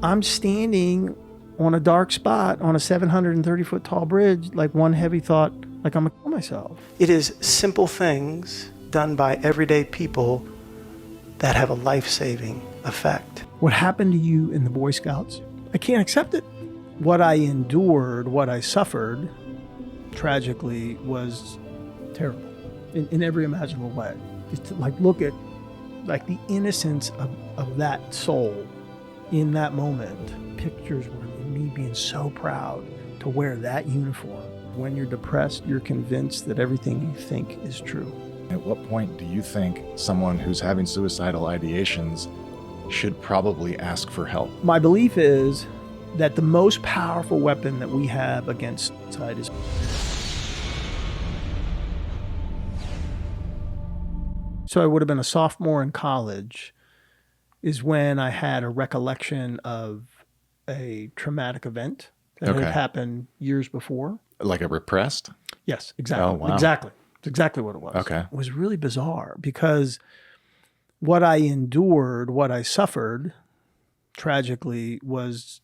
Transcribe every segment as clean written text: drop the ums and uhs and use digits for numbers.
I'm standing on a dark spot on a 730-foot tall bridge, like one heavy thought, like I'm gonna kill myself. It is simple things done by everyday people that have a life-saving effect. What happened to you in the Boy Scouts, I can't accept it. What I endured, what I suffered, tragically, was terrible in every imaginable way. Just to look at the innocence of that soul in that moment. Pictures were me being so proud to wear that uniform. When you're depressed, you're convinced that everything you think is true. At what point do you think someone who's having suicidal ideations should probably ask for help? My belief is that the most powerful weapon that we have against suicide is... So I would have been a sophomore in college is when I had a recollection of a traumatic event that had happened years before. Like a repressed? Yes, exactly. Oh, wow. Exactly. It's exactly what it was. Okay. It was really bizarre because what I endured, what I suffered, tragically, was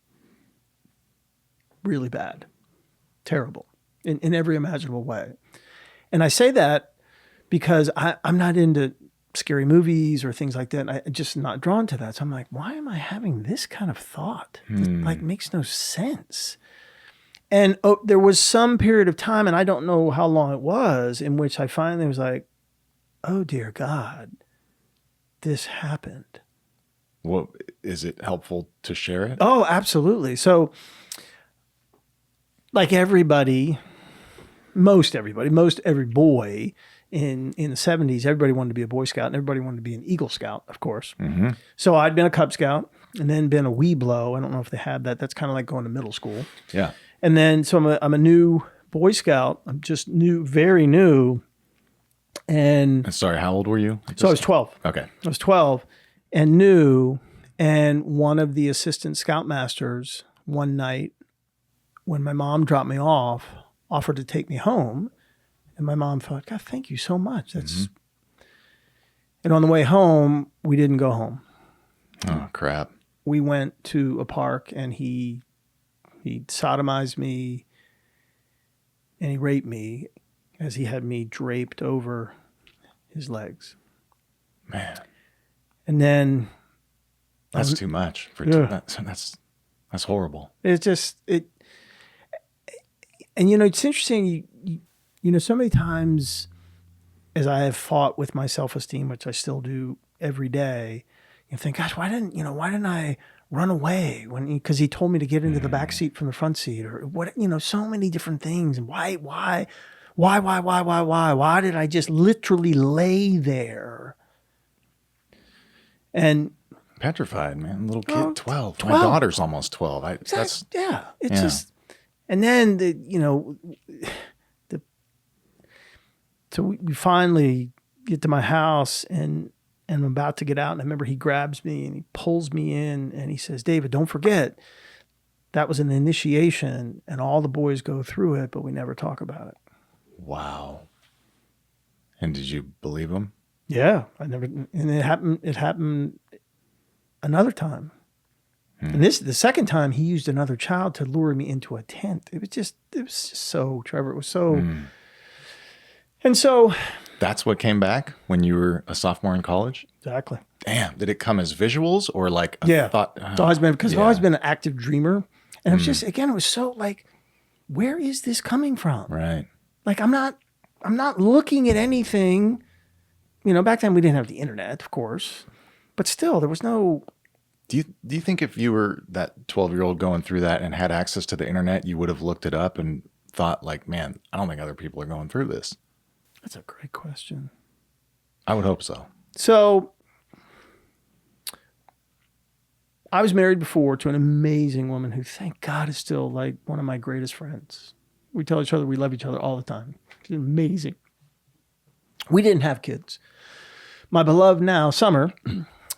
really bad, terrible, in every imaginable way. And I say that because I'm not into scary movies or things like that. I'm just not drawn to that. So I'm like, why am I having this kind of thought? It makes no sense. And there was some period of time, and I don't know how long it was, in which I finally was like, oh, dear God, this happened. Well, is it helpful to share it? Oh, absolutely. So, like most every boy in the 70s, everybody wanted to be a Boy Scout and everybody wanted to be an Eagle Scout, of course. Mm-hmm. So I'd been a Cub Scout and then been a Weeblo. I don't know if they had that. That's kind of like going to middle school. Yeah. And then, so I'm a new Boy Scout. I'm just new, very new. And sorry, how old were you? So I was 12. Okay. I was 12 and new. And one of the assistant scoutmasters one night, when my mom dropped me off, offered to take me home. And my mom thought, God, thank you so much. That's. And on the way home, we didn't go home. Oh, crap. We went to a park and he sodomized me and he raped me as he had me draped over his legs. Man. And then... That's too much. That's horrible. It's just... And, it's interesting, so many times as I have fought with my self-esteem, which I still do every day, you think, gosh, why didn't I run away because he told me to get into the back seat from the front seat, or what, so many different things. And why did I just literally lay there? And petrified, man. Little kid, 12. My daughter's almost 12. Just, and then so we finally get to my house and I'm about to get out, and I remember he grabs me and he pulls me in and he says, David, don't forget, that was an initiation and all the boys go through it, but we never talk about it. Wow. And did you believe him? Yeah, and it happened another time. And the second time he used another child to lure me into a tent. It was just so, Trevor, it was so. And so. That's what came back when you were a sophomore in college? Exactly. Damn. Did it come as visuals or like a thought? It's always been, because I've always been an active dreamer. And it was just, again, it was so like, where is this coming from? Right. Like, I'm not looking at anything. Back then we didn't have the internet, of course. But still, there was no. Do you think if you were that 12-year-old going through that and had access to the internet, you would have looked it up and thought like, man, I don't think other people are going through this? That's a great question. I would hope so. So I was married before to an amazing woman who, thank God, is still like one of my greatest friends. We tell each other we love each other all the time. She's amazing. We didn't have kids. My beloved now, Summer,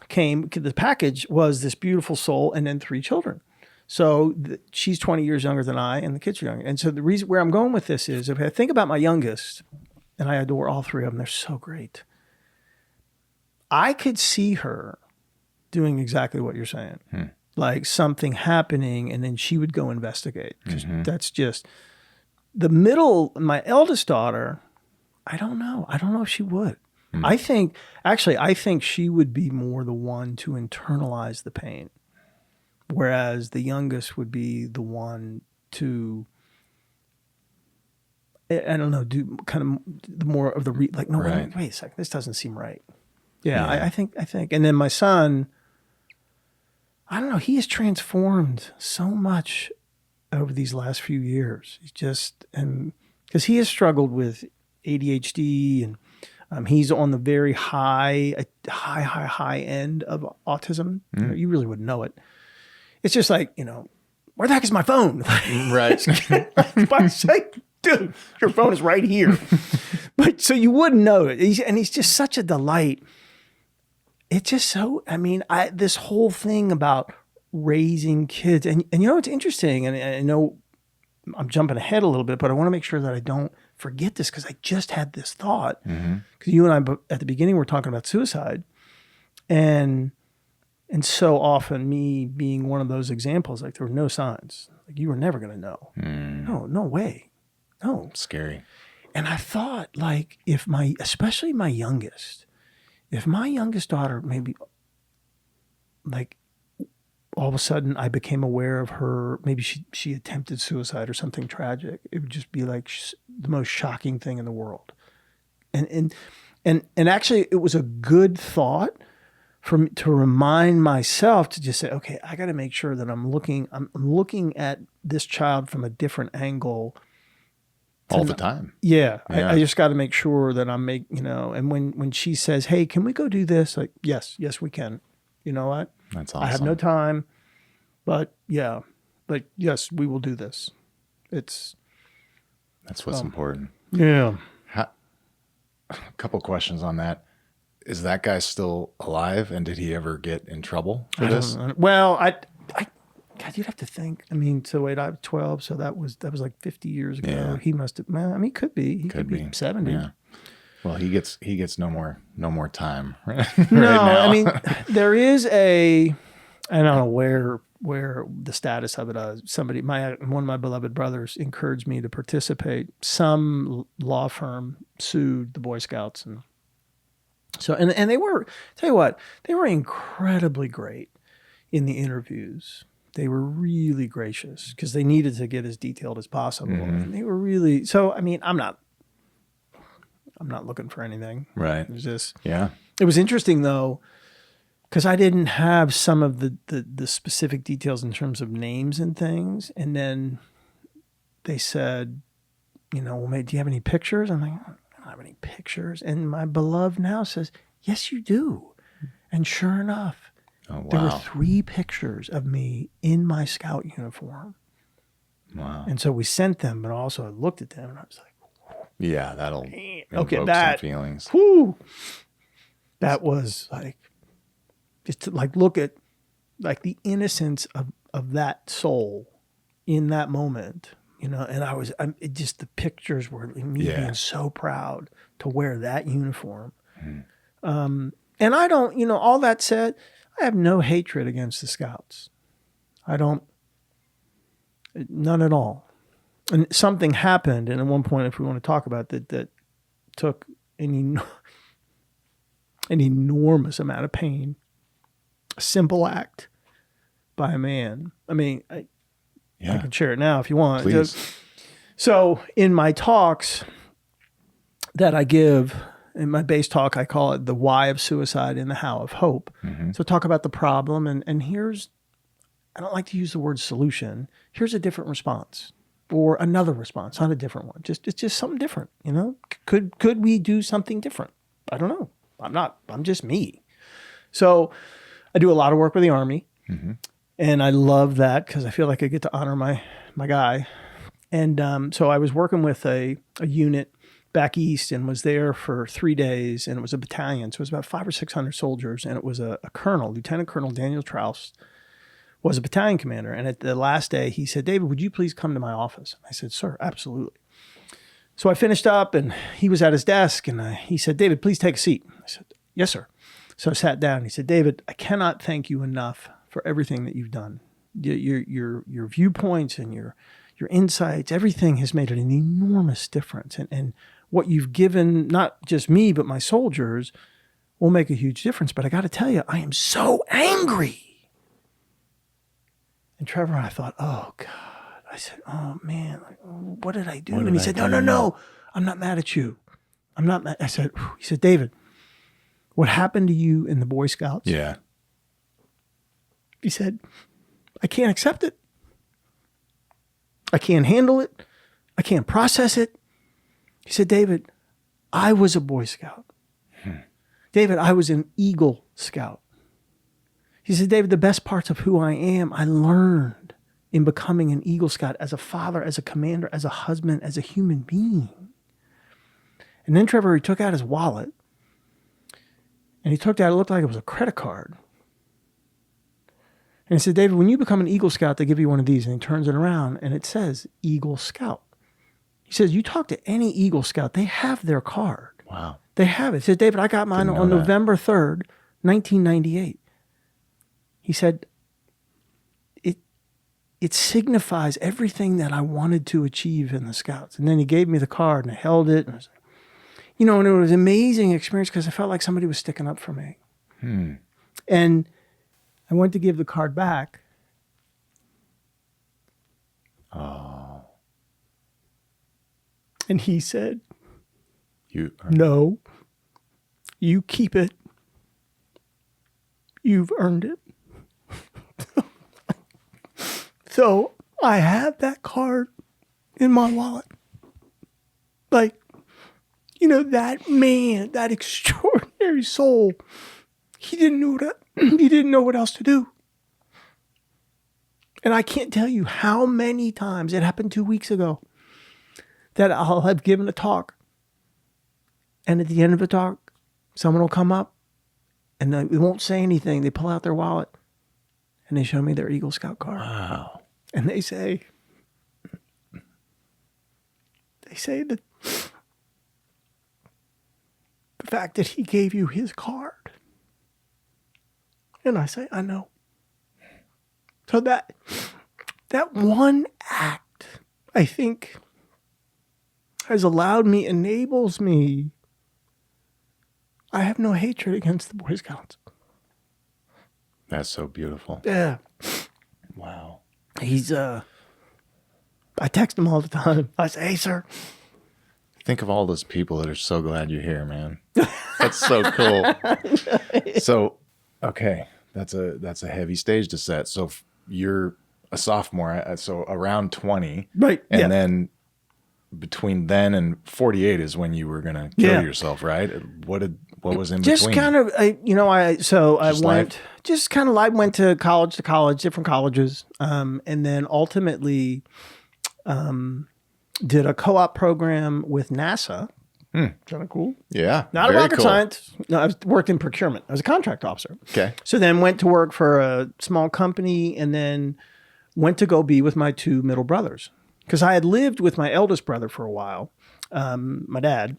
came. The package was this beautiful soul and then 3 children. So she's 20 years younger than I, and the kids are younger. And so the reason where I'm going with this is, if I think about my youngest, and I adore all 3 of them, they're so great. I could see her doing exactly what you're saying. like something happening, and then she would go investigate. 'Cause that's just my eldest daughter. I don't know. I don't know if she would. I think she would be more the one to internalize the pain, whereas the youngest would be the one to, I don't know, do kind of the more of the wait a second, this doesn't seem right. Yeah. I think, and then my son, I don't know, he has transformed so much over these last few years. Because he has struggled with ADHD, and he's on the very high end of autism. You really wouldn't know it. It's just like, where the heck is my phone? Right. By sake, dude, your phone is right here. But so you wouldn't know it. He's just such a delight. It's just so, this whole thing about raising kids, and it's interesting, and I know I'm jumping ahead a little bit, but I want to make sure that I don't forget this, because I just had this thought. Because you and I, at the beginning, were talking about suicide. And so often, me being one of those examples, like there were no signs. Like you were never going to know. No way. No. Scary. And I thought, like, especially my youngest daughter, maybe, like, all of a sudden I became aware of her, maybe she attempted suicide or something tragic, it would just be like the most shocking thing in the world. And actually it was a good thought for me to remind myself to just say, okay, I got to make sure that I'm looking at this child from a different angle all the time. Yeah. I just got to make sure that I'm and when she says, hey, can we go do this? Like, yes, we can. You know what? That's awesome. I have no time, but yes, we will do this. That's what's important. Yeah. A couple questions on that. Is that guy still alive? And did he ever get in trouble for this? Well, God, you'd have to think. I was 12, so that was like 50 years ago. Yeah. He must have. He could be. He could be 70. Yeah. Well, he gets no more time. Right No, now. There is I don't know where the status of it is. One of my beloved brothers encouraged me to participate. Some law firm sued the Boy Scouts, and so and they were, tell you what, they were incredibly great in the interviews. They were really gracious because they needed to get as detailed as possible. And they were really so. I'm not looking for anything. Right. It was just, it was interesting though, because I didn't have some of the specific details in terms of names and things. And then they said, well, mate, do you have any pictures? I'm like, I don't have any pictures. And my beloved now says, yes, you do. And sure enough, there were 3 pictures of me in my scout uniform. Wow. And so we sent them, but also I looked at them and I was like, yeah, that'll okay, some feelings. Whew, that was like, just to like look at like the innocence of that soul in that moment, and the pictures were me being so proud to wear that uniform. And I don't, all that said, I have no hatred against the Scouts. None at all. And something happened, and at one point, if we want to talk about that took an enormous amount of pain. A simple act by a man. I can share it now if you want. Please. So in my talks that I give, in my base talk, I call it the why of suicide and the how of hope. So talk about the problem, and here's, I don't like to use the word solution. Here's a different response. Or another response, not a different one. It's just something different, Could we do something different? I don't know. I'm just me. So I do a lot of work with the Army, and I love that because I feel like I get to honor my guy. And so I was working with a unit back east and was there for 3 days, and it was a battalion. So it was about 500 or 600 soldiers, and it was a colonel, Lieutenant Colonel Daniel Troust, was a battalion commander. And at the last day, he said, David, would you please come to my office? I said, sir, absolutely. So I finished up, and he was at his desk, and he said, David, please take a seat. I said, yes, sir. So I sat down. He said, David, I cannot thank you enough for everything that you've done. Your viewpoints and your insights, everything has made an enormous difference. And what you've given, not just me, but my soldiers, will make a huge difference. But I got to tell you, I am so angry. And Trevor and I thought, oh, God. I said, oh, man, what did I do? And he said, no, I'm not mad at you. I'm not mad. I said, he said, David, what happened to you in the Boy Scouts? Yeah. He said, I can't accept it. I can't handle it. I can't process it. He said, David, I was a Boy Scout. David, I was an Eagle Scout. He said, David, the best parts of who I am, I learned in becoming an Eagle Scout as a father, as a commander, as a husband, as a human being. And then Trevor, he took out his wallet, and he took out, it looked like it was a credit card. And he said, David, when you become an Eagle Scout, they give you one of these. And he turns it around, and it says Eagle Scout. He says, you talk to any Eagle Scout, they have their card. Wow. They have it. He said, David, I got mine on November 3rd, 1998. He said, it signifies everything that I wanted to achieve in the Scouts. And then he gave me the card, and I held it. And I was like, and it was an amazing experience because I felt like somebody was sticking up for me. And I went to give the card back. Oh. And he said, No, you keep it. You've earned it. So I have that card in my wallet. Like, that man, that extraordinary soul, he didn't know what else to do. And I can't tell you how many times, it happened 2 weeks ago, that I'll have given a talk. And at the end of the talk, someone will come up and they won't say anything. They pull out their wallet and they show me their Eagle Scout card. Wow. And they say that the fact that he gave you his card. And I say, I know. So that one act, I think, has allowed me, enables me. I have no hatred against the Boy Scouts. That's so beautiful. Yeah. Wow. He's, I text him all the time. I say, hey, sir. Think of all those people that are so glad you're here, man. That's so cool. So, okay, that's a heavy stage to set. So you're a sophomore, so around 20. Right. And then between then and 48 is when you were going to kill yourself, right? What was in just between? Kind of, I went to college, different colleges, and then ultimately did a co-op program with NASA. Kind of cool. Yeah. Not a rocket science. No, I worked in procurement. I was a contract officer. Okay. So then went to work for a small company and then went to go be with my two middle brothers. Because I had lived with my eldest brother for a while, my dad.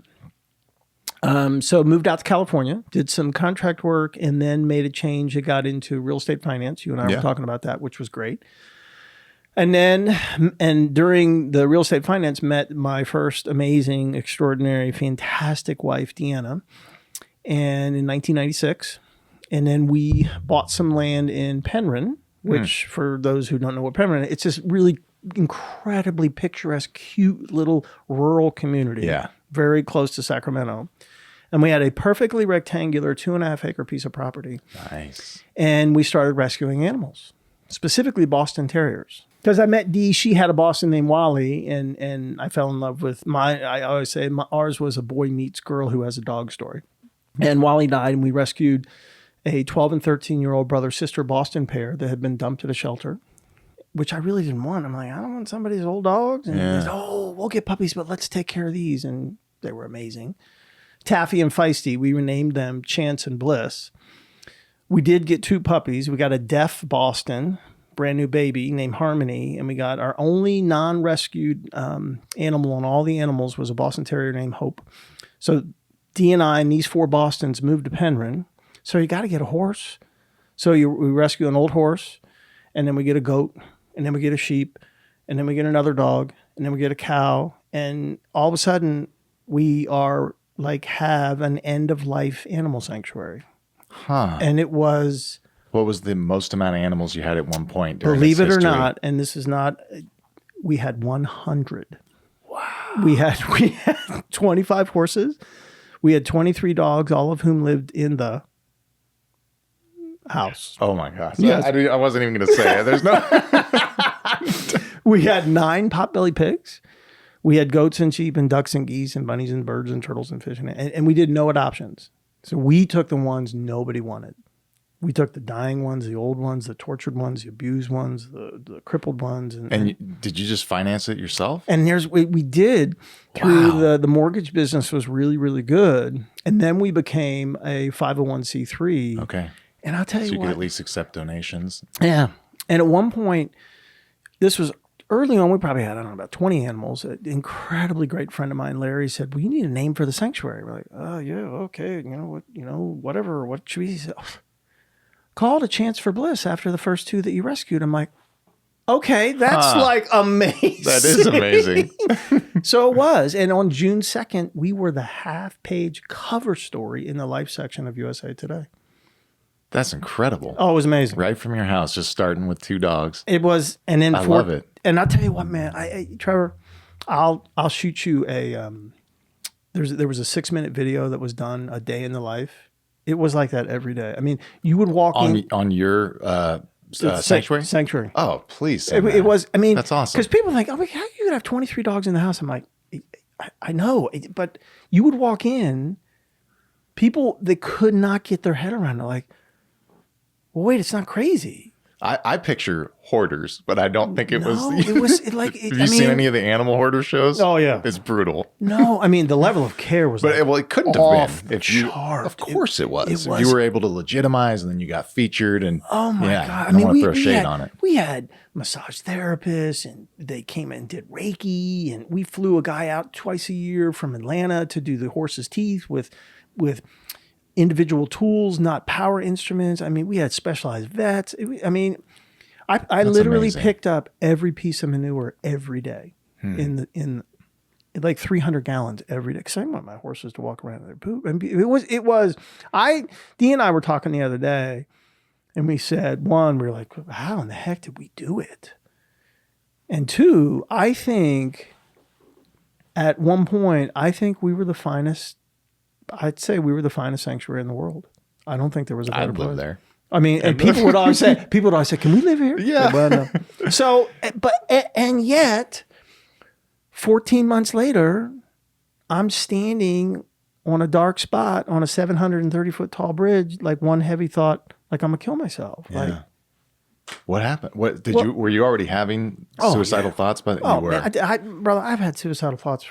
So moved out to California, did some contract work, and then made a change. It got into real estate finance. You and I were talking about that, which was great. And during the real estate finance, met my first amazing, extraordinary, fantastic wife, Deanna, and in 1996. And then we bought some land in Penryn, which for those who don't know what Penryn is, it's this really incredibly picturesque, cute little rural community. Yeah. Very close to Sacramento. And we had a perfectly rectangular 2.5 acre piece of property. Nice. And we started rescuing animals, specifically Boston Terriers. Because I met Dee, she had a Boston named Wally, and I fell in love with I always say ours was a boy meets girl who has a dog story. And Wally died, and we rescued a 12 and 13-year-old brother-sister Boston pair that had been dumped at a shelter, which I really didn't want. I'm like, I don't want somebody's old dogs. And they said, we'll get puppies, but let's take care of these. And they were amazing. Taffy and Feisty, we renamed them Chance and Bliss. We did get 2 puppies. We got a deaf Boston, brand new baby named Harmony. And we got our only non-rescued animal on all the animals was a Boston Terrier named Hope. So Dee and I and these 4 Bostons moved to Penryn. So you got to get a horse. So we rescue an old horse, and then we get a goat, and then we get a sheep, and then we get another dog, and then we get a cow, and all of a sudden we are like have an end of life animal sanctuary. Huh. And it was, What was the most amount of animals you had at one point during believe it its or history? not, and this is not, we had 100. Wow. We had 25 horses. We had 23 dogs, all of whom lived in the house. Oh my gosh. Yes. I wasn't even going to say it. There's no. We had 9 potbelly pigs. We had goats and sheep and ducks and geese and bunnies and birds and turtles and fish. And we did no adoptions. So we took the ones nobody wanted. We took the dying ones, the old ones, the tortured ones, the abused ones, the crippled ones. Did you just finance it yourself? And we did through the mortgage business was really, really good. And then we became a 501c3. Okay. And I'll tell So you you what. could at least accept donations. Yeah. And at one point, this was early on, we probably had, I don't know, about 20 animals. An incredibly great friend of mine, Larry, said, well, you need a name for the sanctuary. We're like, oh, yeah, okay. Whatever. What should we say? Call it A Chance for Bliss after the first 2 that you rescued. I'm like, okay, that's like amazing. That is amazing. So it was. And on June 2nd, we were the half-page cover story in the life section of USA Today. That's incredible. Oh, it was amazing. Right from your house, just starting with 2 dogs. It was, and then I love it. And I'll tell you what, man, Trevor, I'll shoot you a. There was a 6-minute video that was done, a day in the life. It was like that every day. I mean, you would walk on your sanctuary. Sanctuary. Oh, please. It was. I mean, that's awesome. Because people think, oh, how you could have 23 dogs in the house? I'm like, I know, but you would walk in, people they could not get their head around it. Like, well, wait, it's not crazy. I picture hoarders, but I don't think it was. It was like. Have you seen any of the animal hoarder shows? Oh yeah, it's brutal. No, I mean the level of care was. But like it couldn't have been. If you, chart. Of course, it was. It was. If you were able to legitimize, and then you got featured, and oh my god! I mean, we throw shade on it. We had massage therapists, and they came in and did Reiki, and we flew a guy out twice a year from Atlanta to do the horse's teeth with individual tools, not power instruments. I mean, we had specialized vets. I literally amazing. picked up every piece of manure every day in like 300 gallons every day. Because I didn't want my horses to walk around in their poop. And Dee and I were talking the other day, and we said, one, we were like, how in the heck did we do it? And 2, I think at one point, we were the finest. I'd say we were the finest sanctuary in the world. I don't think there was a better I'd live place. there. I mean, and people would always say, can we live here? Yeah. Well, no. So, and yet 14 months later, I'm standing on a dark spot on a 730-foot tall bridge, like one heavy thought, like I'm gonna kill myself. Yeah. Like, what happened? Were you already having suicidal thoughts? But you were. Man, brother, I've had suicidal thoughts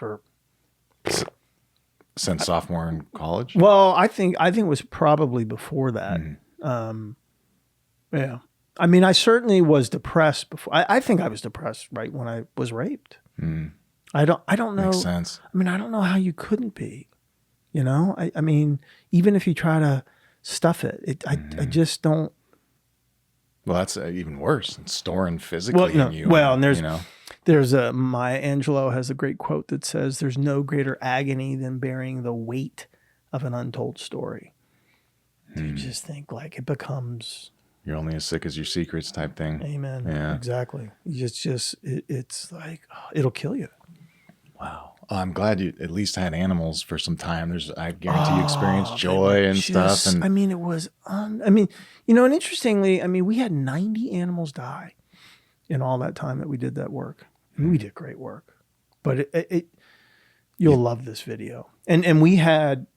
since sophomore in college. Well, I think it was probably before that. Yeah. I mean, I certainly was depressed before. I think I was depressed right when I was raped. I don't know. Makes sense. I mean, I don't know how you couldn't be, you know? I mean, even if you try to stuff it, I just don't. Well, that's even worse. It's storing physically in you. Well, and there's Maya Angelou has a great quote that says, there's no greater agony than bearing the weight of an untold story. You just think like it becomes. You're only as sick as your secrets type thing. Amen. Yeah. Exactly. It's like, it'll kill you. Wow. I'm glad you at least had animals for some time. I guarantee you experienced joy and stuff. And I mean, it was, and interestingly, we had 90 animals die in all that time that we did that work. We did great work, but you'll love this video. And we had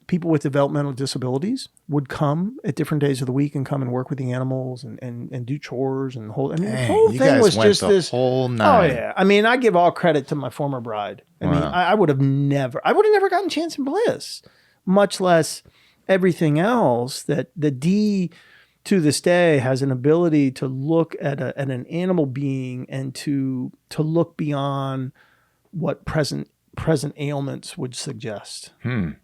people with developmental disabilities would come at different days of the week and come and work with the animals and do chores and the whole. The whole thing was just this whole night. Oh yeah, I give all credit to my former bride. I would have never gotten Chance and Bliss, much less everything else that the D to this day has an ability to look at an animal being and to look beyond what present present ailments would suggest.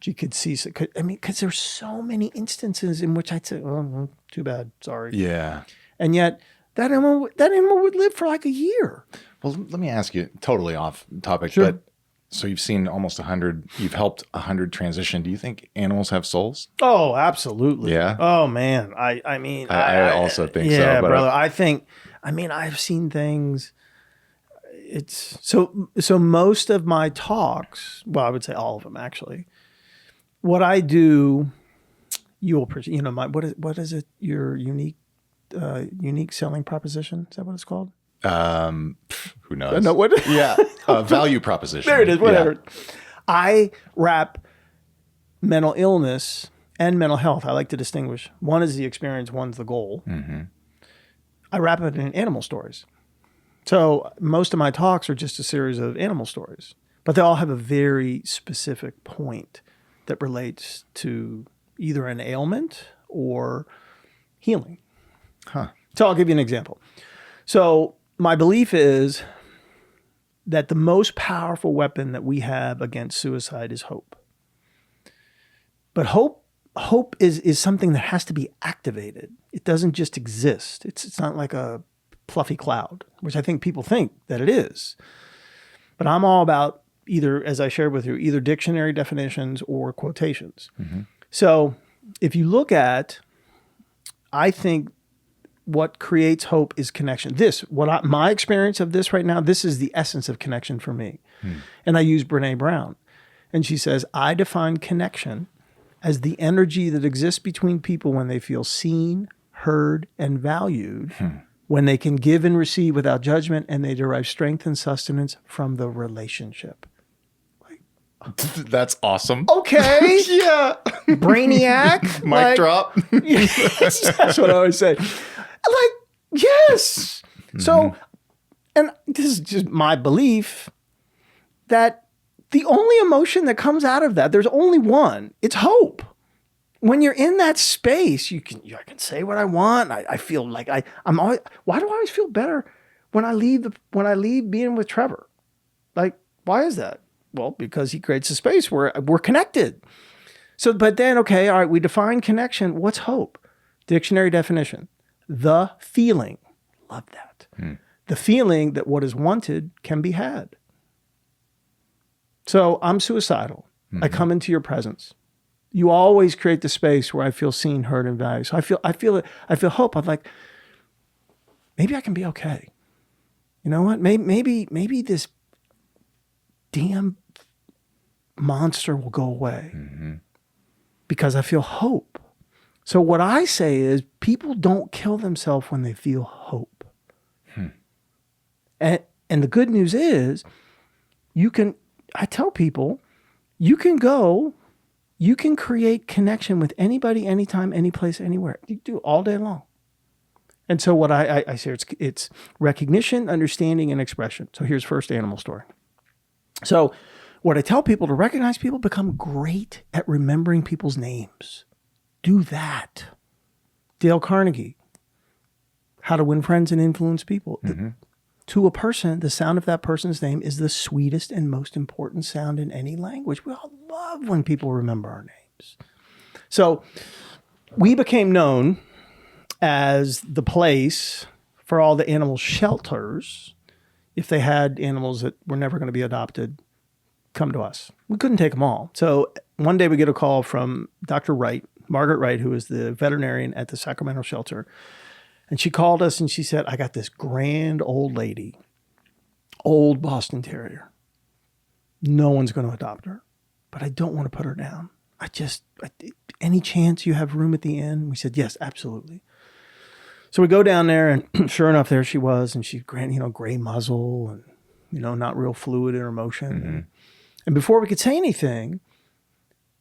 She could see, because there's so many instances in which I'd say, oh, too bad, sorry. Yeah. And yet that animal would live for like a year. Well, let me ask you, totally off topic, Sure. but so you've seen almost 100, you've helped 100 transition. Do you think animals have souls? Oh, absolutely. Yeah. Oh man. I mean, I also think so. Yeah, But brother. I've seen things. It's so most of my talks, well, I would say all of them actually. What I do, you'll appreciate, what is it? Your unique selling proposition? Is that what it's called? Who knows? No, what? Yeah. Value proposition. There it is. Whatever. Yeah. I wrap mental illness and mental health. I like to distinguish. One is the experience. One's the goal. Mm-hmm. I wrap it in animal stories. So most of my talks are just a series of animal stories, but they all have a very specific point that relates to either an ailment or healing. Huh. So I'll give you an example. So my belief is that the most powerful weapon that we have against suicide is hope. But hope is something that has to be activated. It doesn't just exist. It's not like a fluffy cloud, which I think people think that it is. But I'm all about either, as I shared with you, either dictionary definitions or quotations. Mm-hmm. So if you look at, I think what creates hope is connection. My experience of this right now, this is the essence of connection for me. And I use Brene Brown. And she says, I define connection as the energy that exists between people when they feel seen, heard, and valued, when they can give and receive without judgment, and they derive strength and sustenance from the relationship. That's awesome. Okay. Yeah. Brainiac. Mic drop. Yes, that's what I always say. Like, yes. Mm-hmm. So, and this is just my belief that the only emotion that comes out of that, there's only one. It's hope. When you're in that space, I can say what I want. I feel like I'm always. Why do I always feel better when I leave being with Trevor? Like, why is that? Well, because he creates a space where we're connected. So, but then, okay, all right, we define connection. What's hope? Dictionary definition: the feeling. Love that. The feeling that what is wanted can be had. So I'm suicidal. Mm-hmm. I come into your presence. You always create the space where I feel seen, heard, and valued. So I feel hope. I'm like, maybe I can be okay. You know what? Maybe this damn monster will go away because I feel hope. So what I say is, people don't kill themselves when they feel hope. And the good news is, I tell people, you can create connection with anybody, anytime, any place, anywhere. You do it all day long. And so what I say, it's recognition, understanding, and expression. So here's first animal story. So what I tell people, to recognize people, become great at remembering people's names. Do that. Dale Carnegie, How to Win Friends and Influence People. To a person, the sound of that person's name is the sweetest and most important sound in any language. We all love when people remember our names. So we became known as the place for all the animal shelters. If they had animals that were never going to be adopted, come to us. We couldn't take them all. So one day we get a call from Dr. Wright, Margaret Wright, who is the veterinarian at the Sacramento shelter. And she called us and she said, I got this grand old lady, old Boston Terrier. No one's going to adopt her, but I don't want to put her down. Any chance you have room at the inn? We said, yes, absolutely. So we go down there, and sure enough, there she was. And she's gray muzzle and, not real fluid in her motion. And before we could say anything,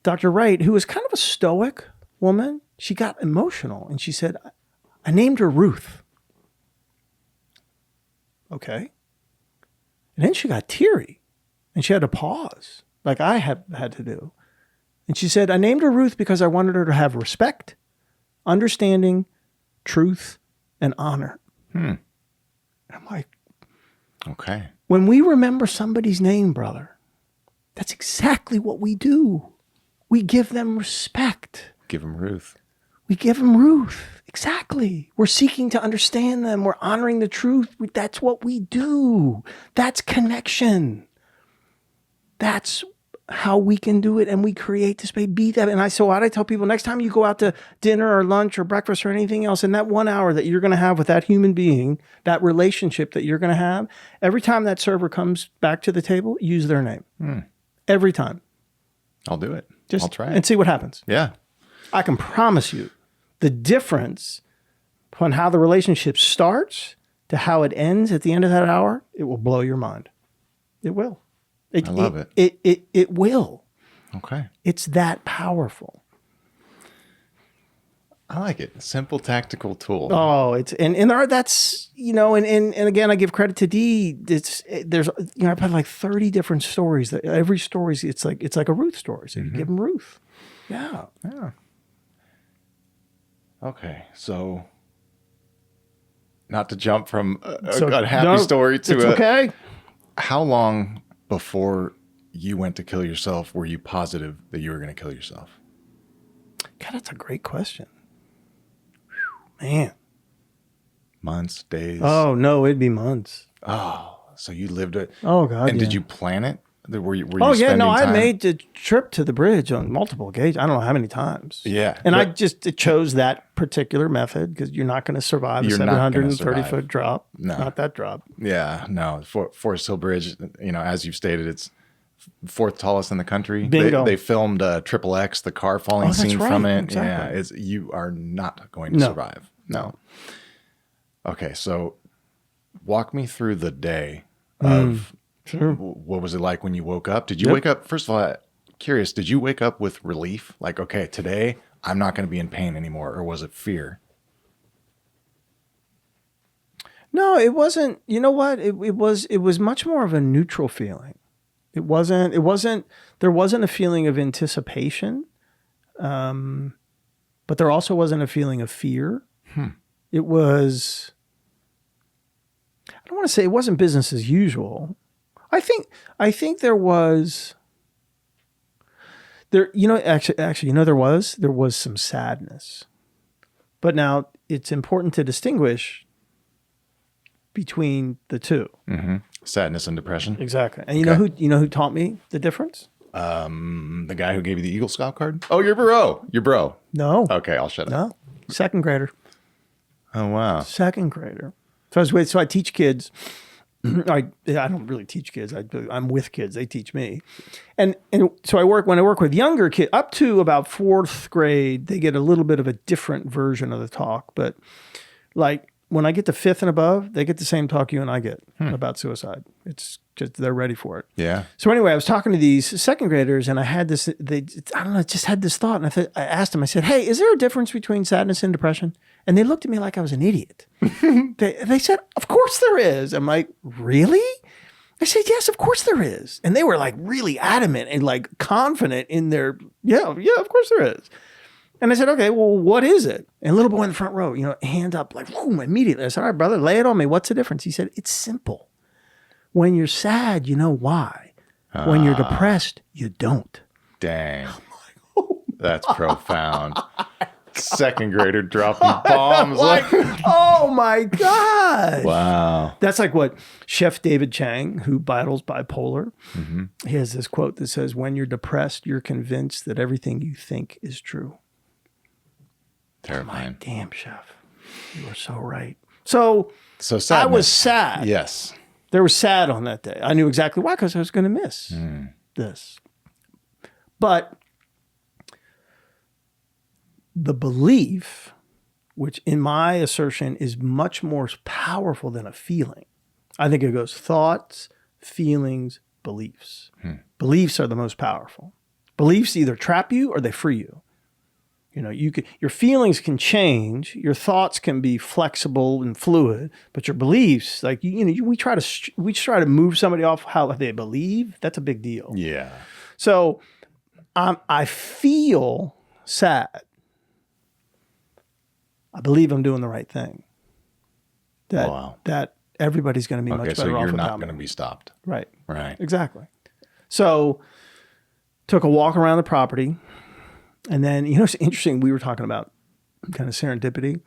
Dr. Wright, who was kind of a stoic woman, she got emotional and she said, I named her Ruth. Okay. And then she got teary and she had to pause, like I have had to do. And she said, I named her Ruth because I wanted her to have respect, understanding, truth, and honor. I'm like, okay. When we remember somebody's name, brother, That's exactly what we do. We give them respect. Give them Ruth. We give them Ruth. Exactly. We're seeking to understand them. We're honoring the truth. That's what we do. That's connection. That's how we can do it. And we create this space. Be that. And so I tell people, next time you go out to dinner or lunch or breakfast or anything else, in that 1 hour that you're going to have with that human being, that relationship that you're going to have, every time that server comes back to the table, use their name. Every time. I'll do it. Just I'll try it. And see what happens. Yeah. I can promise you the difference on how the relationship starts to how it ends at the end of that hour, it will blow your mind. It will. I love it. It will. Okay. It's that powerful. I like it. Simple tactical tool. Oh, and that's, and again, I give credit to Dee. There's I've had like 30 different stories that every story, it's like a Ruth story. So you give them Ruth. Yeah. Yeah. Okay. So not to jump from a happy story to okay. How long before you went to kill yourself were you positive that you were going to kill yourself? God, that's a great question. Whew, man. Months, days? Oh, no, it'd be months. Oh, so you lived it. Oh, God. And yeah. did you plan it? Were you Oh, yeah. spending No, I time? made the trip to the bridge on multiple occasions. I don't know how many times. Yeah. And I just chose that particular method because you're not going to survive a You're not gonna 730-foot drop. No. Not that drop. Yeah, no. Forest Hill Bridge, as you've stated, it's fourth tallest in the country. Bingo. They filmed Triple X, the car falling that's scene right. from it. Exactly. Yeah, you are not going to No. survive. No. Okay, so walk me through the day of Sure. what was it like when you woke up? Did you wake up, first of all, curious, did you wake up with relief? Like, okay, today I'm not going to be in pain anymore, or was it fear? No, it wasn't. You know what? It was much more of a neutral feeling. There wasn't a feeling of anticipation. But there also wasn't a feeling of fear. It was, I don't want to say it wasn't business as usual. I think there was there was some sadness. But now it's important to distinguish between the two. Mm-hmm. Sadness and depression. Exactly. And you know who taught me the difference? The guy who gave you the Eagle Scout card? Oh, your bro. No. Okay, I'll shut up. No. Second grader. Oh, wow. Second grader. So I teach kids. I don't really teach kids. I'm with kids. They teach me. And so when I work with younger kids, up to about fourth grade, they get a little bit of a different version of the talk. But like when I get to fifth and above, they get the same talk you and I get about suicide. It's just, they're ready for it. Yeah. So anyway, I was talking to these second graders and I had this, just had this thought. And I asked them, I said, hey, is there a difference between sadness and depression? And they looked at me like I was an idiot. They said, of course there is. I'm like, really? I said, yes, of course there is. And they were like really adamant and like confident in their, yeah, of course there is. And I said, okay, well, what is it? And a little boy in the front row, hand up, like, boom, immediately. I said, all right, brother, lay it on me. What's the difference? He said, it's simple. When you're sad, you know why. When you're depressed, you don't. Dang. That's profound. Second grader dropping bombs. Oh my God. Wow. That's like what Chef David Chang, who battles bipolar, he has this quote that says, when you're depressed, you're convinced that everything you think is true. Terrifying. Damn, Chef. You are so right. So sadness. I was sad. Yes. There was sad on that day. I knew exactly why, because I was going to miss this. But the belief, which in my assertion is much more powerful than a feeling. I think it goes thoughts, feelings, beliefs. Beliefs are the most powerful. Beliefs either trap you or they free you. Your feelings can change, your thoughts can be flexible and fluid, but your beliefs, like we try to move somebody off how they believe. That's a big deal. Yeah. So I feel sad. I believe I'm doing the right thing. That everybody's going to be much better off so you're without not me. going to be stopped. Right. Right. Exactly. So took a walk around the property. And then, it's interesting. We were talking about kind of serendipity.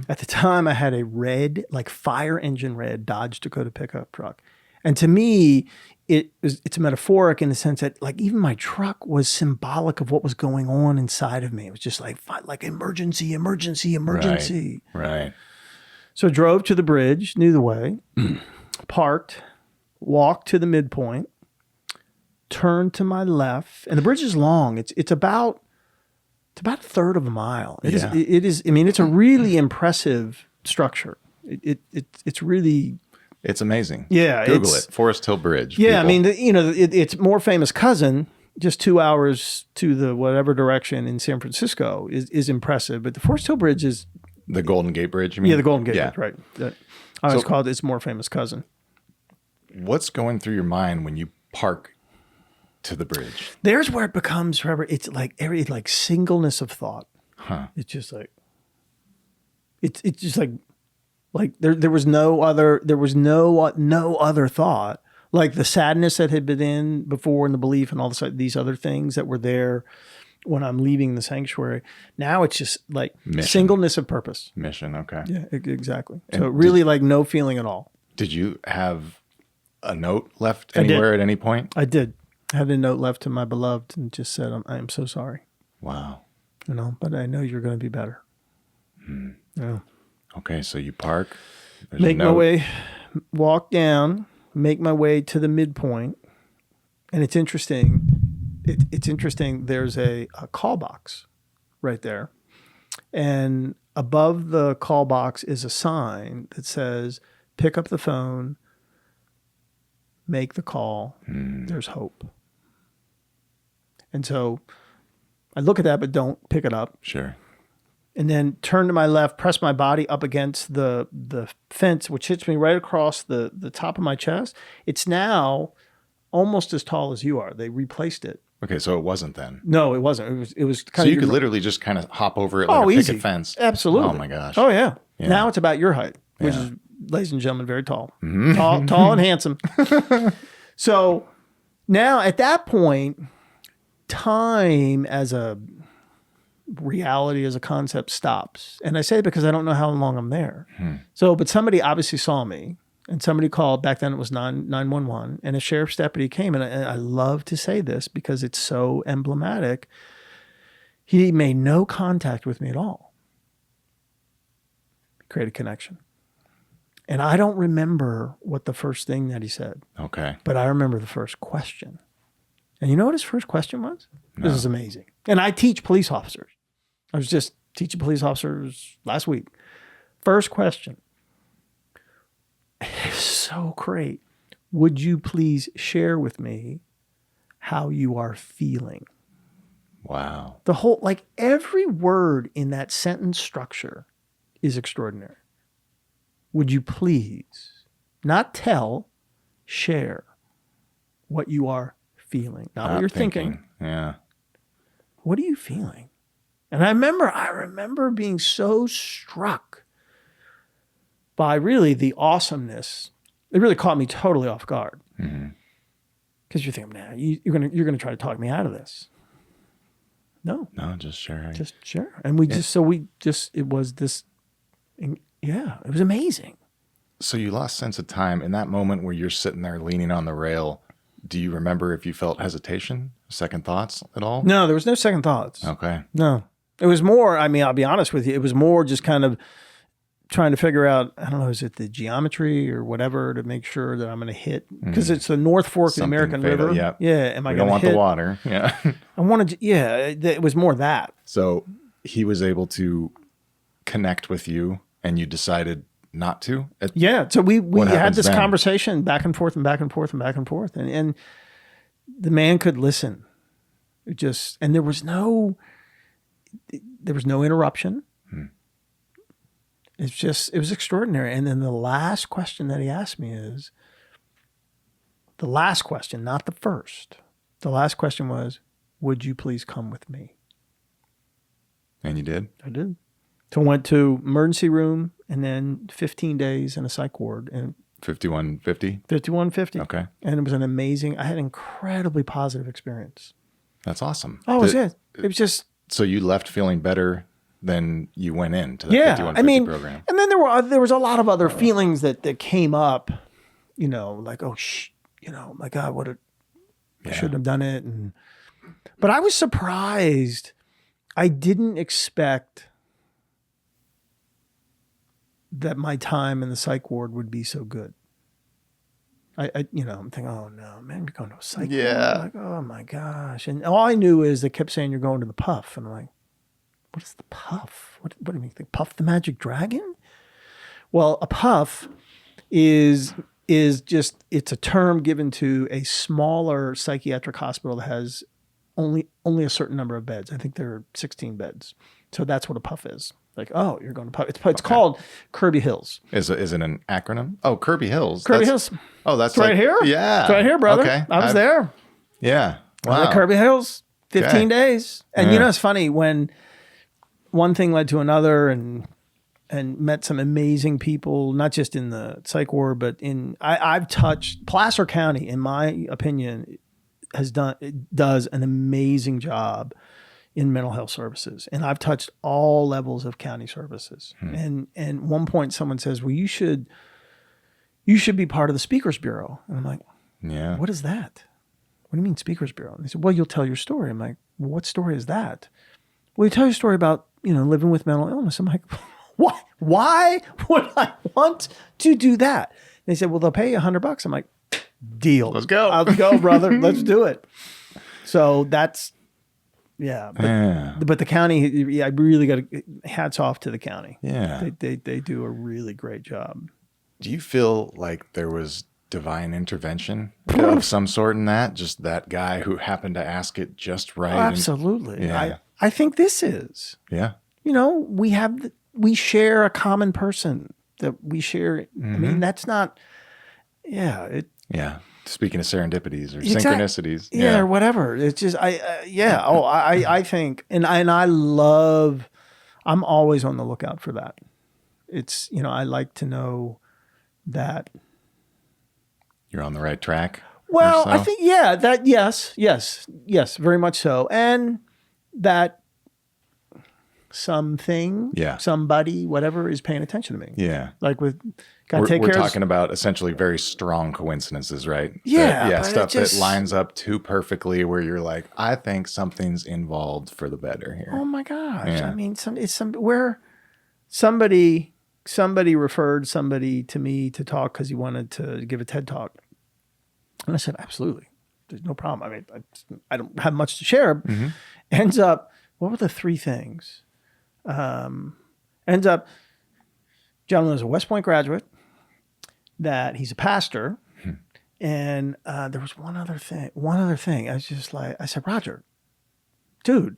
At the time, I had a red, like fire engine red Dodge Dakota pickup truck. And to me, it's metaphoric in the sense that like even my truck was symbolic of what was going on inside of me. It was just like emergency. Right. So I drove to the bridge, knew the way, parked, walked to the midpoint, turned to my left, and the bridge is long. It's about a third of a mile. It is. I mean, it's a really impressive structure. It's really. It's amazing. Yeah. Google it. Forest Hill Bridge. Yeah. People. I mean, its more famous cousin, just 2 hours to the whatever direction in San Francisco, is impressive. But the Forest Hill Bridge is. The Golden Gate Bridge, you mean? Yeah, the Golden Gate Bridge, right. I always call it its more famous cousin. What's going through your mind when you park to the bridge? There's where it becomes, Trevor, it's like every singleness of thought. Huh. It's just like, it's just like there was no other thought. Like the sadness that had been in before and the belief and all these other things that were there when I'm leaving the sanctuary. Now it's just like singleness of purpose. Mission, okay. Yeah, exactly. And so really like no feeling at all. Did you have a note left anywhere at any point? I did. I had a note left to my beloved and just said, I am so sorry. Wow. But I know you're going to be better. Yeah. Okay, so you park. Make my way, walk down, make my way to the midpoint. And it's interesting. It's interesting. There's a call box right there. And above the call box is a sign that says, pick up the phone, make the call. There's hope. And so I look at that, but don't pick it up. Sure. And then turn to my left, press my body up against the fence, which hits me right across the top of my chest. It's now almost as tall as you are. They replaced it. Okay, so it wasn't then. No, it wasn't. It was kind of. So you could literally just kind of hop over it like a easy. picket fence. Absolutely. Oh my gosh. Oh yeah. Now it's about your height, which is, ladies and gentlemen, very tall. Tall and handsome. So now at that point, time as a reality, as a concept, stops. And I say it because I don't know how long I'm there. So, but somebody obviously saw me. And somebody called, back then it was 911, and a sheriff's deputy came. And I love to say this because it's so emblematic. He made no contact with me at all. Created connection. And I don't remember what the first thing that he said. Okay. But I remember the first question. And you know what his first question was? No. This is amazing. And I teach police officers. I was just teaching police officers last week. First question. So great. Would you please share with me how you are feeling? Wow. The whole, like every word in that sentence structure is extraordinary. Would you please not tell, share what you are feeling, not what you're thinking. Yeah. What are you feeling? And I remember being so struck by really the awesomeness. It really caught me totally off guard. Because you're thinking, nah, you're gonna try to talk me out of this. No, just share. Just share. And it was this. Yeah, it was amazing. So you lost sense of time in that moment where you're sitting there leaning on the rail. Do you remember if you felt hesitation, second thoughts at all? No, there was no second thoughts. Okay. No, it was more. I mean, I'll be honest with you. It was more just kind of trying to figure out, I don't know, is it the geometry or whatever to make sure that I'm going to hit, because it's the North Fork of the American River. Yeah. Yeah. Am I going to want the water? Yeah. I wanted, it was more that. So he was able to connect with you and you decided not to? So we had this conversation back and forth and back and forth and back and forth. And the man could listen. And there was no interruption. It was extraordinary. And then the last question that he asked me is, the last question, not the first. The last question was, would you please come with me? And you did? I did. So I went to emergency room and then 15 days in a psych ward. And 5150? 5150. Okay. And it was I had an incredibly positive experience. That's awesome. Oh, it was it. It was just. So you left feeling better than you went into the Yeah. 5150 program. And then there was a lot of other feelings that came up, you know, like, oh, you know, my God, I shouldn't have done it. But I was surprised. I didn't expect that my time in the psych ward would be so good. You know, I'm thinking, oh no, man, you're going to a psych ward? Like, oh my gosh. And all I knew is they kept saying you're going to the Puff. And I'm like, what is the Puff? What do you mean? The Puff the Magic Dragon? Well, a Puff is just, it's a term given to a smaller psychiatric hospital that has only a certain number of beds. I think there are 16 beds. So that's what a Puff is. Like, oh, you're going to Puff. It's called Kirby Hills. Is it an acronym? Oh, Kirby Hills. Kirby Hills. Oh, that's right here. Yeah. It's right here, brother. Okay. I was there. Yeah. Wow. I was at Kirby Hills, 15 days. And you know, it's funny when one thing led to another and met some amazing people, not just in the psych ward, but I've touched Placer County, in my opinion, does an amazing job in mental health services. And I've touched all levels of county services. And one point someone says, well, you should be part of the Speakers Bureau. And I'm like, yeah, what is that? What do you mean Speakers Bureau? And they said, well, you'll tell your story. I'm like, well, what story is that? Well, you tell your story about, you know, living with mental illness. I'm like, what? Why would I want to do that? And they said, well, they'll pay you $100. I'm like, deal. Let's go. I'll go, brother. Let's do it. So that's, yeah. But the county, I really got hats off to the county. Yeah. They do a really great job. Do you feel like there was divine intervention of some sort in that? Just that guy who happened to ask it just right? Oh, absolutely. Yeah. I think this is. Yeah. You know, we share a common person that we share. I mean, that's not, yeah. Speaking of serendipities or synchronicities. Yeah, or whatever. It's just, I think, and I love, I'm always on the lookout for that. It's, you know, I like to know that you're on the right track. Well, I think, yes, very much so. And that something, somebody, whatever is paying attention to me. Yeah. Like we're talking about essentially very strong coincidences, right? Yeah. Stuff that lines up too perfectly where you're like, I think something's involved for the better here. Oh my gosh. Yeah. I mean, where somebody referred somebody to me to talk because he wanted to give a TED talk. And I said, absolutely. There's no problem. I mean, I don't have much to share. Ends up, what were the three things? Ends up, gentleman is a West Point graduate, that he's a pastor. And there was one other thing. I was just like, I said, Roger, dude,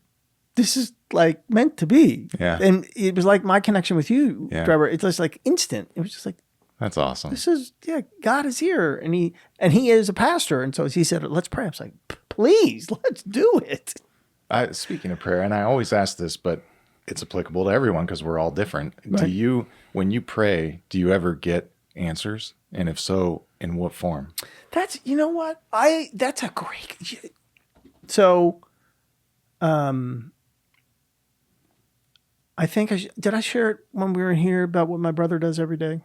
this is like meant to be. Yeah. And it was like my connection with you, Trevor. It's just like instant. It was just like, that's awesome. This is, God is here. And he is a pastor. And so he said, let's pray. I was like, please, let's do it. Speaking of prayer, and I always ask this, but it's applicable to everyone because we're all different. Right. When you pray, do you ever get answers? And if so, in what form? That's, you know what? That's a great, so, I think did I share it when we were in here about what my brother does every day?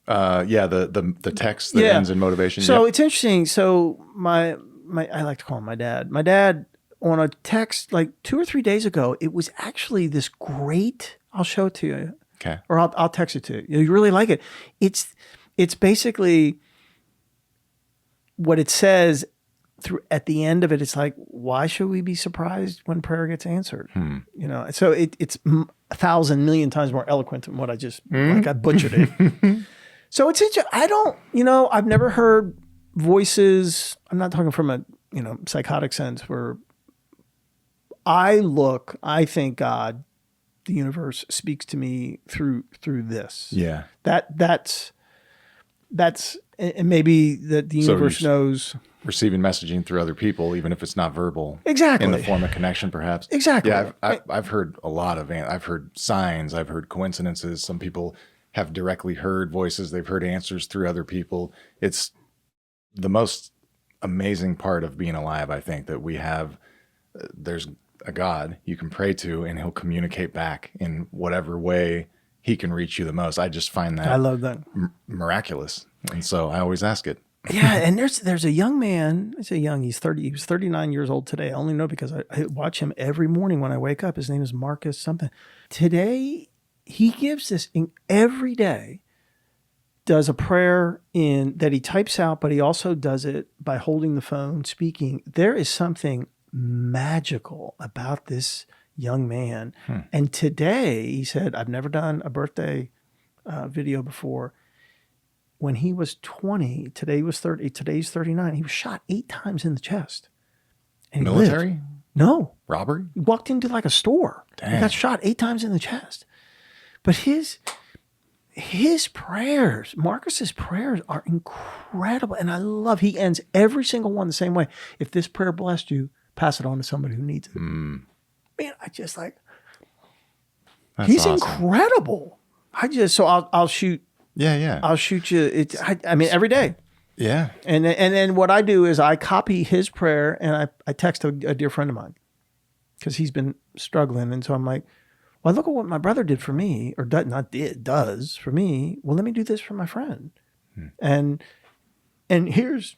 The text that ends in motivation. So it's interesting. So my I like to call him my dad. My dad, on a text like 2 or 3 days ago, it was actually this great, I'll show it to you. Okay. Or I'll text it to you. You really like it. It's basically what it says at the end of it. It's like, why should we be surprised when prayer gets answered? You know, so it's 1,000 million times more eloquent than what I just, like I butchered it. So it's interesting. I've never heard voices. I'm not talking from a, psychotic sense where I think God, the universe speaks to me through this. Yeah. That's, and maybe that the universe knows. Receiving messaging through other people, even if it's not verbal. Exactly. In the form of connection, perhaps. Exactly. Yeah. I've heard a lot of, I've heard signs, I've heard coincidences. Some people have directly heard voices. They've heard answers through other people. It's the most amazing part of being alive, I think, that we have there's a God you can pray to, and he'll communicate back in whatever way he can reach you the most. I just find that I love that. miraculous. And so I always ask it. Yeah, and there's a young man. I say young. He was 39 years old today. I only know because I watch him every morning when I wake up. His name is Marcus something. Today, he gives this every day. Does a prayer that he types out, but he also does it by holding the phone, speaking. There is something magical about this young man. And today, he said, I've never done a birthday video before. When he was 20, today was 30, today's 39, he was shot 8 times in the chest. And he Military? lived. No. Robbery? He walked into like a store. Dang. He got shot 8 times in the chest. But his prayers, Marcus's prayers are incredible. And I love, he ends every single one the same way. If this prayer blessed you, pass it on to somebody who needs it. Man, I just like, he's awesome. Incredible. So I'll shoot. Yeah. I'll shoot you. I mean, every day. Yeah. And then what I do is I copy his prayer and I text a dear friend of mine because he's been struggling. And so I'm like, well, look at what my brother did for me, or does for me. Well, let me do this for my friend. And here's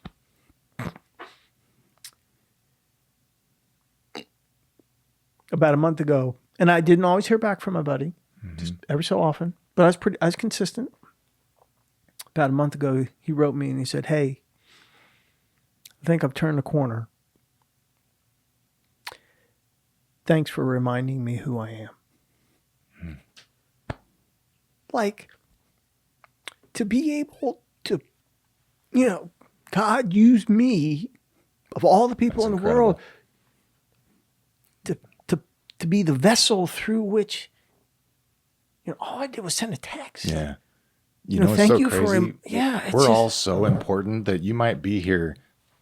about a month ago, and I didn't always hear back from my buddy, just every so often, but I was consistent. About a month ago, he wrote me and he said, hey, I think I've turned the corner. Thanks for reminding me who I am. Like, to be able to, God used me, of all the people in the world, to be the vessel through which, all I did was send a text. Yeah. Thank so you crazy. for him. Yeah. We're all so important that you might be here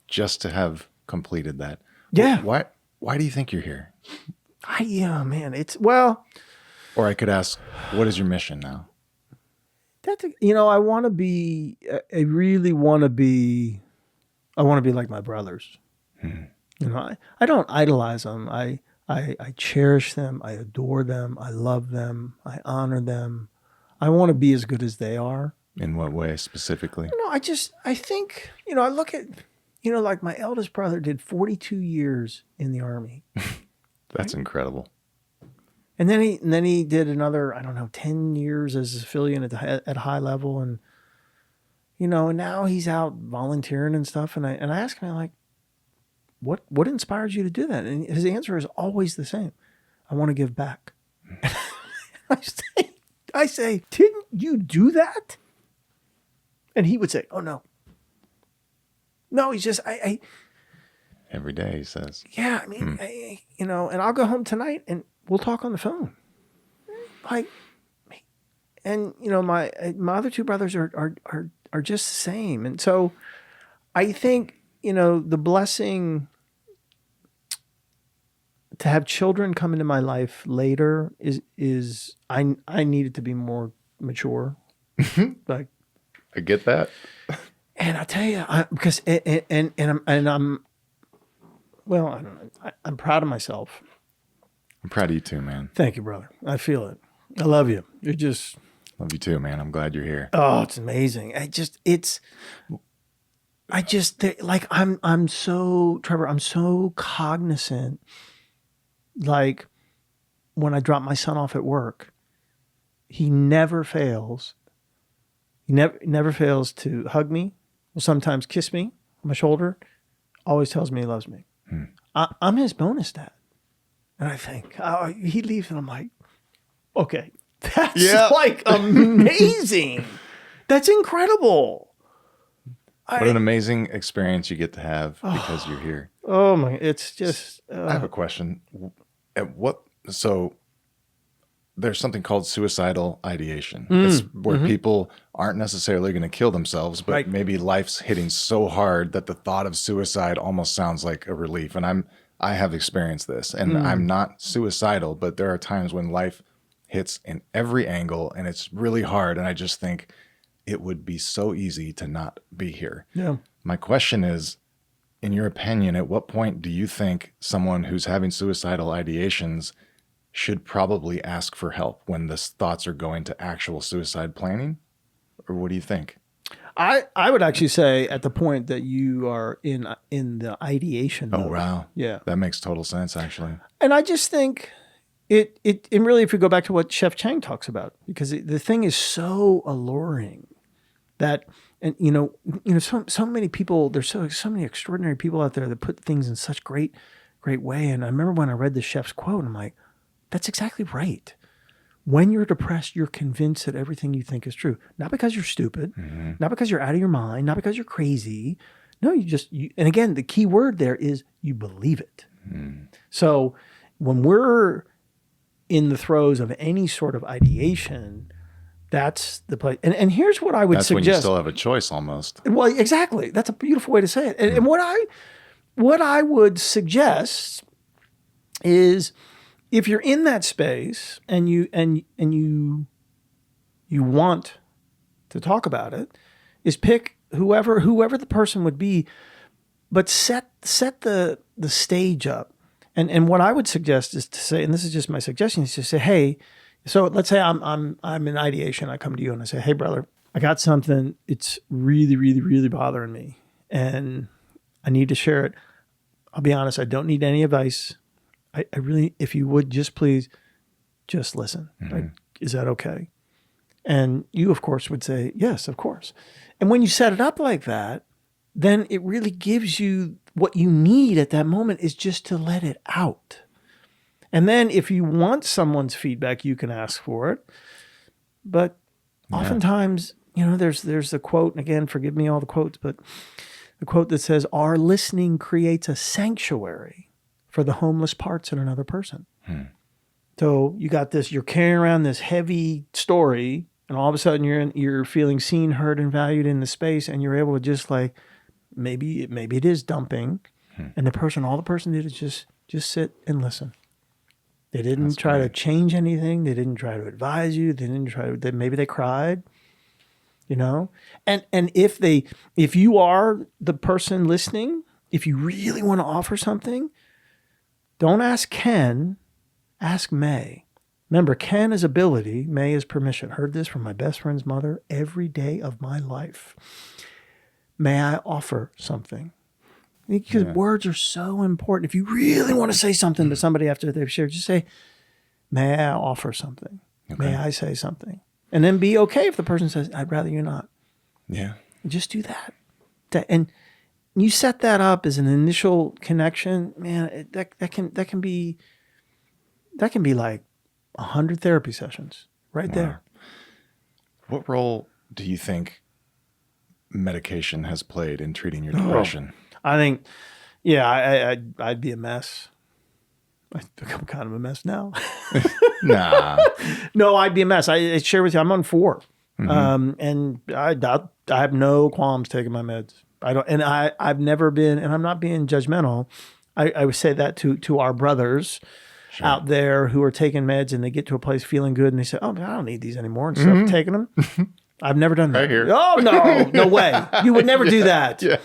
just to have completed that. Yeah. Why do you think you're here? Man, Or I could ask, what is your mission now? I want to be, I really want to be, I want to be like my brothers. I don't idolize them. I cherish them. I adore them. I love them. I honor them. I want to be as good as they are. In what way specifically? I think, I look at, like my eldest brother did 42 years in the Army. That's incredible. And then he did another, 10 years as a civilian at a high level. And, and now he's out volunteering and stuff. And I ask him, like, what inspires you to do that? And his answer is always the same. I want to give back. I say, didn't you do that? And he would say, oh, no. No, he's just, Every day, he says. Yeah, I mean, and I'll go home tonight and we'll talk on the phone. Like, and, my other 2 brothers are just the same. And so I think, the blessing to have children come into my life later is I needed to be more mature. Like, I get that. And I tell you, because I'm well, I don't know. I'm proud of myself. I'm proud of you too, man. Thank you, brother. I feel it. I love you. You're just. Love you too, man. I'm glad you're here. Oh, it's amazing. I'm so, Trevor, I'm so cognizant. Like, when I drop my son off at work, he never fails. He never fails to hug me, will sometimes kiss me on my shoulder, always tells me he loves me. I'm his bonus dad. And I think, he leaves and I'm like, okay, that's like amazing. That's incredible. What an amazing experience you get to have because you're here. Oh my, it's just. I have a question. So there's something called suicidal ideation. It's where people aren't necessarily going to kill themselves, but maybe life's hitting so hard that the thought of suicide almost sounds like a relief. And I have experienced this, and I'm not suicidal, but there are times when life hits in every angle and it's really hard. And I just think it would be so easy to not be here. Yeah. My question is, in your opinion, at what point do you think someone who's having suicidal ideations should probably ask for help, when the thoughts are going to actual suicide planning? Or what do you think? I would actually say at the point that you are in the ideation mode. Oh, wow. Yeah. That makes total sense, actually. And I just think and really, if we go back to what Chef Chang talks about, because the thing is so alluring that, and so many people, there's so many extraordinary people out there that put things in such great way. And I remember when I read the chef's quote, I'm like, that's exactly right. When you're depressed, you're convinced that everything you think is true. Not because you're stupid, not because you're out of your mind, not because you're crazy. No, and again, the key word there is you believe it. So when we're in the throes of any sort of ideation, that's the place. And here's what I would suggest. When you still have a choice almost. Well, exactly. That's a beautiful way to say it. And what I would suggest is, if you're in that space and you want to talk about it, is pick whoever the person would be, but set the stage up. And what I would suggest is to say, and this is just my suggestion, is to say, hey, so let's say I'm in ideation. I come to you and I say, hey, brother, I got something. It's really, really, really bothering me, and I need to share it. I'll be honest. I don't need any advice. I really, if you would just please, just listen. Like, is that okay? And you, of course, would say, yes, of course. And when you set it up like that, then it really gives you what you need at that moment, is just to let it out. And then if you want someone's feedback, you can ask for it. But oftentimes, there's the quote, and again, forgive me all the quotes, but the quote that says, our listening creates a sanctuary for the homeless parts in another person. So you got this, you're carrying around this heavy story, and all of a sudden you're feeling seen, heard, and valued in the space, and you're able to just like, maybe it is dumping, and all the person did is just sit and listen. They didn't try to change anything. They didn't try to advise you. They didn't try to, maybe they cried, and if you are the person listening, if you really want to offer something, don't ask Ken, ask May. Remember, Ken is ability, May is permission. Heard this from my best friend's mother every day of my life. May I offer something? Because words are so important. If you really want to say something to somebody after they've shared, just say, may I offer something? Okay. May I say something? And then be okay if the person says, I'd rather you not. Yeah. just do that. And you set that up as an initial connection, man, that can be like 100 therapy sessions right there. What role do you think medication has played in treating your depression? I think, I'd be a mess. I'm kind of a mess now. Nah. No, I'd be a mess. I share with you, I'm on 4. Mm-hmm. And I have no qualms taking my meds. I've never been, and I'm not being judgmental. I would say that to our brothers out there who are taking meds and they get to a place feeling good and they say, oh, man, I don't need these anymore, and start taking them. I've never done that. Right here. Oh, no way. You would never do that. Yeah.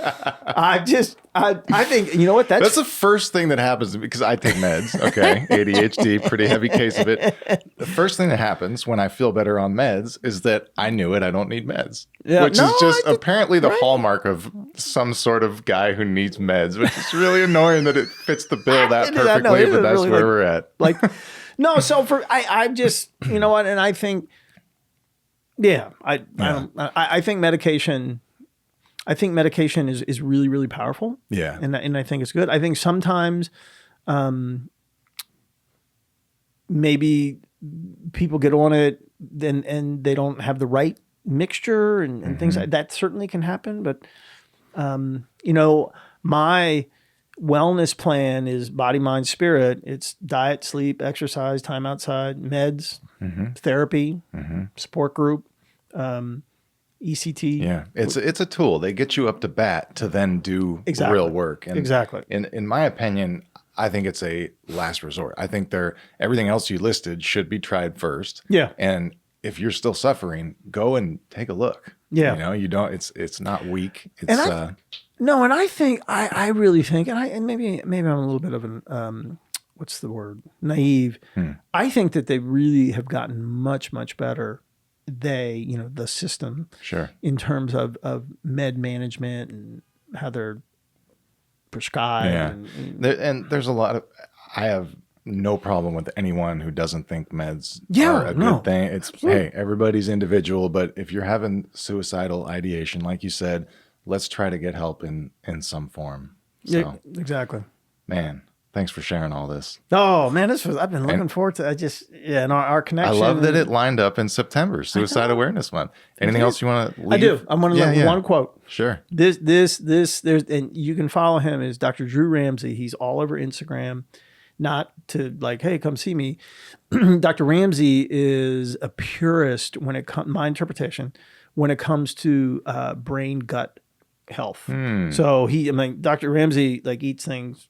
I think, you know what? That's the first thing that happens because I take meds. Okay. ADHD, pretty heavy case of it. The first thing that happens when I feel better on meds is that I knew it. I don't need meds, which is just apparently the hallmark of some sort of guy who needs meds, which is really annoying that it fits the bill that perfectly, but that's really where we're at. I just, you know what? And I think, I think medication. I think medication is really, really powerful. Yeah, and I think it's good. I think sometimes, maybe people get on it and they don't have the right mixture and things like that. Certainly can happen. But my wellness plan is body, mind, spirit. It's diet, sleep, exercise, time outside, meds, therapy, support group, ECT. Yeah, it's a tool. They get you up to bat to then do real work. And in my opinion, I think it's a last resort. I think everything else you listed should be tried first. Yeah. And if you're still suffering, go and take a look. Yeah. You don't. It's not weak. No, and I think I really think, and maybe I'm a little bit of an what's the word, naive. I think that they really have gotten much better. The system, Sure, in terms of med management and how they're prescribed. Yeah, and there's a lot of. I have no problem with anyone who doesn't think meds Yeah, are a no. good thing. It's hey, everybody's individual, but if you're having suicidal ideation, like you said, let's try to get help in some form. So, Yeah, exactly. man, thanks for sharing all this. Oh man, I've been looking forward to. And our I connection. love that it lined up in September, Suicide Awareness Month. Anything else you want to leave? I do. I'm going to leave one quote. Sure. There's and you can follow him as Dr. Drew Ramsey. He's all over Instagram. Not to like, hey, come see me. Dr. Ramsey is a purist when it comes, my interpretation, when it comes to brain gut health. So Dr. Ramsey eats things.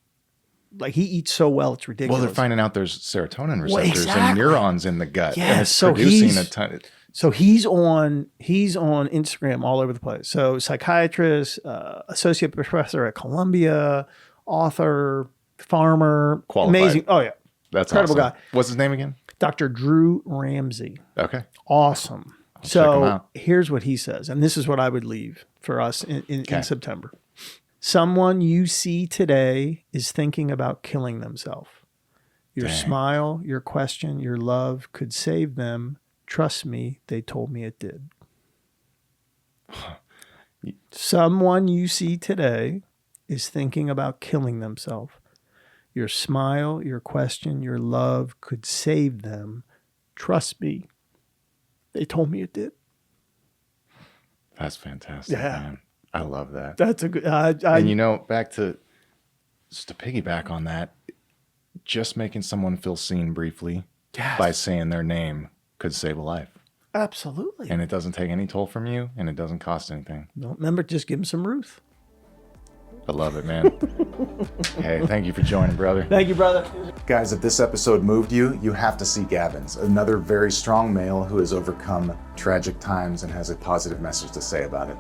Like he eats so well, it's ridiculous. Well, they're finding out there's serotonin receptors exactly. and neurons in the gut. Yes, and it's so producing a ton. So he's on Instagram all over the place. So psychiatrist, associate professor at Columbia, author, farmer, Qualified. amazing. Oh yeah, That's incredible awesome. guy. What's his name again? Dr. Drew Ramsey. Okay. Awesome. check him So out. here's what he says, and this is what I would leave for us in September. Someone you see today is thinking about killing themselves. Your smile, your question, your love could save them. Trust me, they told me it did. Someone you see today is thinking about killing themselves. Your smile, your question, your love could save them. Trust me, they told me it did. That's fantastic, man. I love that. That's a good. And back to just to piggyback on that, just making someone feel seen briefly by saying their name could save a life. Absolutely. And it doesn't take any toll from you, and it doesn't cost anything. No, remember, just give them some Ruth. I love it, man. Hey, thank you for joining, brother. Thank you, brother. Guys, if this episode moved you, you have to see Gavin's, another very strong male who has overcome tragic times and has a positive message to say about it.